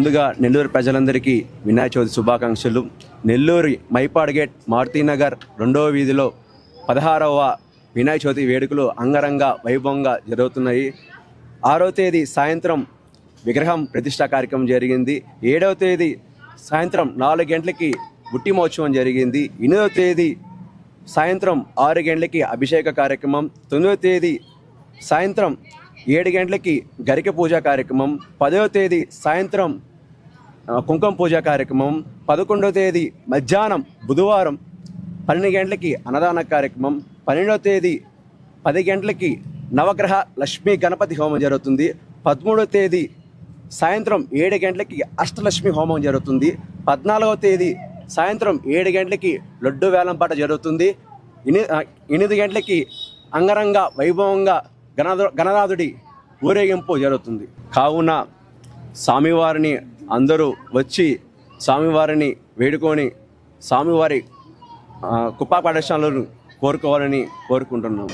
ముందుగా నెల్లూరు ప్రజలందరికీ వినాయక చవితి శుభాకాంక్షలు. నెల్లూరు మైపాడ్ గేట్ మారుతీనగర్ 2వ వీధిలో 16వ వినాయక చవితి వేడుకలు అంగరంగ వైభవంగా జరుగుతున్నాయి. 6వ తేదీ సాయంత్రం విగ్రహం ప్రతిష్ఠా కార్యక్రమం జరిగింది. 7వ తేదీ సాయంత్రం 4 గంటలకి బుట్టి మహోత్సవం జరిగింది. 8వ తేదీ సాయంత్రం 6 గంటలకి అభిషేక కార్యక్రమం. 9వ తేదీ సాయంత్రం 7 గంటలకి గరిక పూజ కార్యక్రమం. 10వ తేదీ సాయంత్రం కుంకుమ పూజ కార్యక్రమం. 11వ తేదీ మధ్యాహ్నం బుధవారం 12 గంటలకి అన్నదాన కార్యక్రమం. 12వ తేదీ 10 గంటలకి నవగ్రహ లక్ష్మీ గణపతి హోమం జరుగుతుంది. 13వ తేదీ సాయంత్రం 7 గంటలకి అష్టలక్ష్మి హోమం జరుగుతుంది. 14వ తేదీ సాయంత్రం 7 గంటలకి లడ్డు వేలంపాట జరుగుతుంది. 8 గంటలకి అంగరంగ వైభవంగా గణనాథుడి ఊరేగింపు జరుగుతుంది. కావున స్వామివారిని అందరూ వచ్చి స్వామివారిని వేడుకొని స్వామివారి కృపా ప్రదర్శనలను కోరుకోవాలని కోరుకుంటున్నాము.